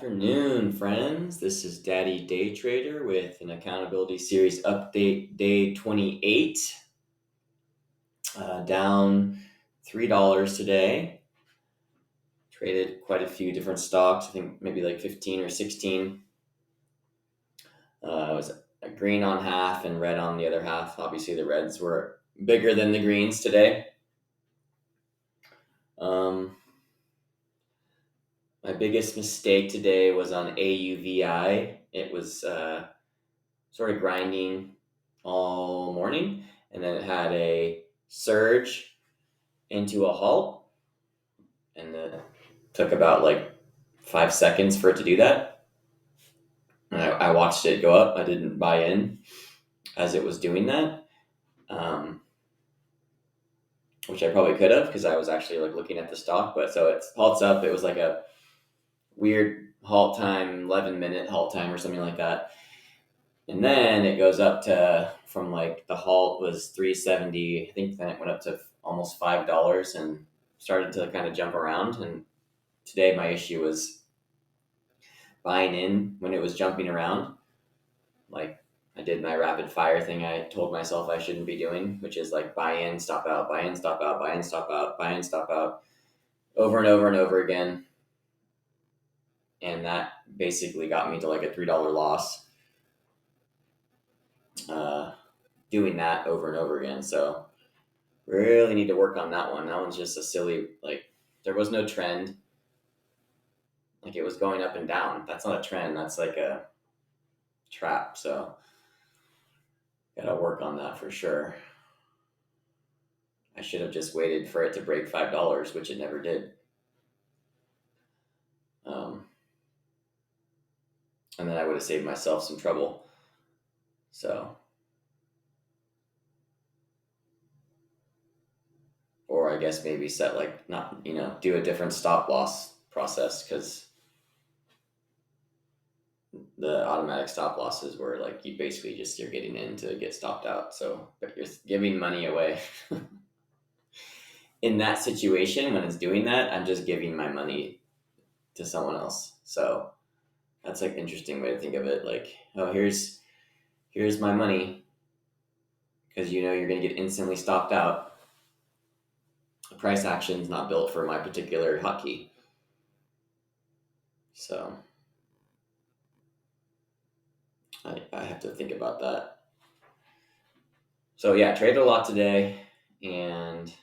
Afternoon, friends. This is Daddy Day Trader with an accountability series update day 28. Down $3 today. Traded quite a few different stocks. I think maybe like 15 or 16. It was a green on half and red on the other half. Obviously, the reds were bigger than the greens today. My biggest mistake today was on AUVI. It was sort of grinding all morning, and then it had a surge into a halt, and it took about like 5 seconds for it to do that. And I watched it go up. I didn't buy in as it was doing that, which I probably could have because I was actually like looking at the stock. But so it halts up. It was like a weird halt time, 11-minute halt time or something like that. And then it goes up to, from like the halt was 370. I think then it went up to almost $5 and started to kind of jump around. And today my issue was buying in when it was jumping around. Like I did my rapid fire thing I told myself I shouldn't be doing, which is like buy in, stop out, buy in, stop out, buy in, stop out, buy in, stop out, over and over and over again. And that basically got me to like a $3 loss. Doing that over and over again. So really need to work on that one. That one's just a silly, like there was no trend. Like it was going up and down. That's not a trend. That's like a trap. So gotta work on that for sure. I should have just waited for it to break $5, which it never did. And then I would have saved myself some trouble. So, or I guess maybe set like not, do a different stop loss process, because the automatic stop losses were like you basically just you're getting in to get stopped out. So, but you're giving money away. In that situation, when it's doing that, I'm just giving my money to someone else. So that's like an interesting way to think of it. Like, oh, here's my money, because you're going to get instantly stopped out. The price action is not built for my particular hotkey. So I have to think about that. So yeah, traded a lot today, and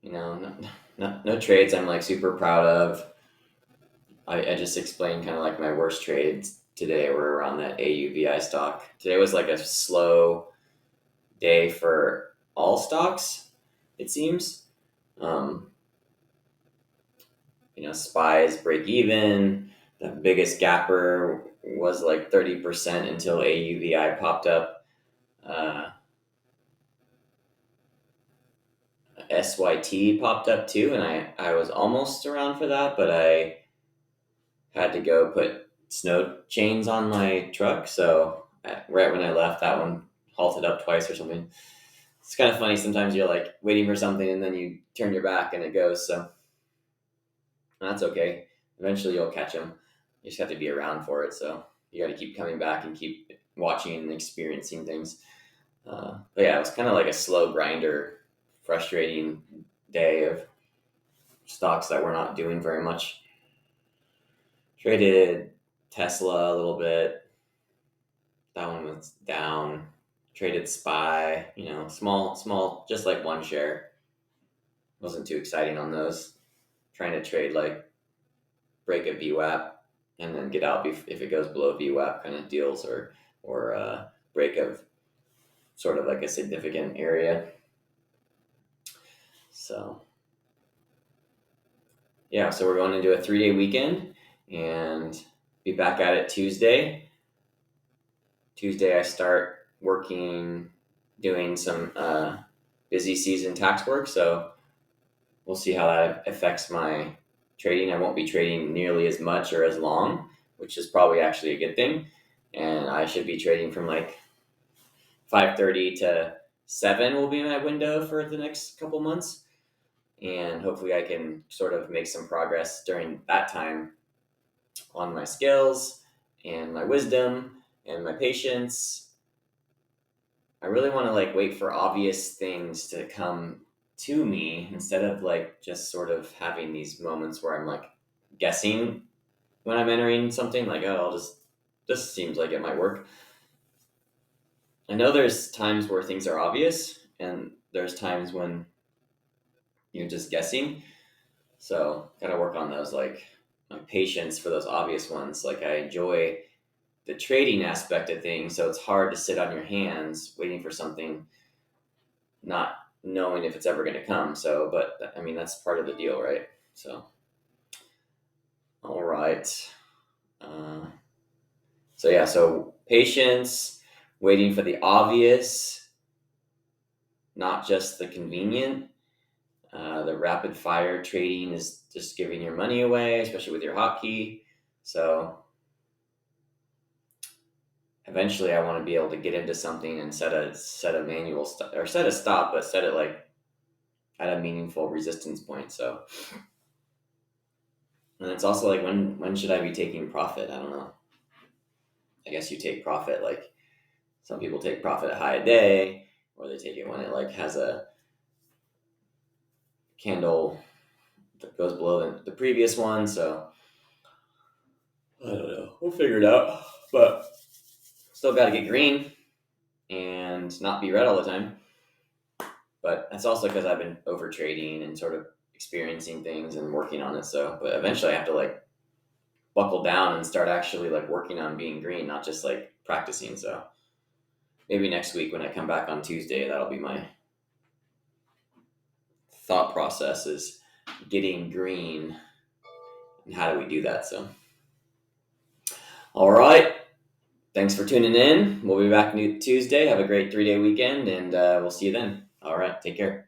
no trades I'm like super proud of. I just explained kind of like my worst trades today were around that AUVI stock. Today was like a slow day for all stocks, it seems. SPYs break even. The biggest gapper was like 30% until AUVI popped up. SYT popped up too, and I was almost around for that, but I had to go put snow chains on my truck. So right when I left, that one halted up twice or something. It's kind of funny. Sometimes you're like waiting for something and then you turn your back and it goes. So that's okay. Eventually you'll catch them. You just have to be around for it. So you got to keep coming back and keep watching and experiencing things. But yeah, it was kind of like a slow grinder, frustrating day of stocks that were not doing very much. Traded Tesla a little bit. That one was down. Traded SPY, small, just like one share. Wasn't too exciting on those. Trying to trade like break a VWAP and then get out if it goes below VWAP kind of deals, or break of sort of like a significant area. So yeah, so we're going into a 3-day weekend and be back at it Tuesday. Tuesday I start working, doing some busy season tax work. So we'll see how that affects my trading. I won't be trading nearly as much or as long, which is probably actually a good thing. And I should be trading from like 5:30 to 7 will be my window for the next couple months. and hopefully I can sort of make some progress during that time on my skills and my wisdom and my patience. I really want to like wait for obvious things to come to me instead of like just sort of having these moments where I'm like guessing when I'm entering something, like, oh, I'll just, this seems like it might work. I know there's times where things are obvious and there's times when you're just guessing. So gotta work on those, like my patience for those obvious ones. Like I enjoy the trading aspect of things, so it's hard to sit on your hands waiting for something, not knowing if it's ever going to come. So, but I mean, that's part of the deal, right? So, all right. Uh, so yeah, so patience, waiting for the obvious, not just the convenient. The rapid fire trading is just giving your money away, especially with your hotkey. So eventually, I want to be able to get into something and set a manual or set a stop, but set it like at a meaningful resistance point. So, and it's also like when should I be taking profit? I don't know. I guess you take profit like some people take profit at high a day, or they take it when it like has a candle that goes below the previous one. So I don't know. We'll figure it out. But still got to get green and not be red all the time. But that's also because I've been over trading and sort of experiencing things and working on it. So, but eventually I have to like buckle down and start actually like working on being green, not just like practicing. So maybe next week when I come back on Tuesday, that'll be my thought process is getting green and how do we do that. So, all right. Thanks for tuning in. We'll be back Tuesday. Have a great 3-day weekend and we'll see you then. All right. Take care.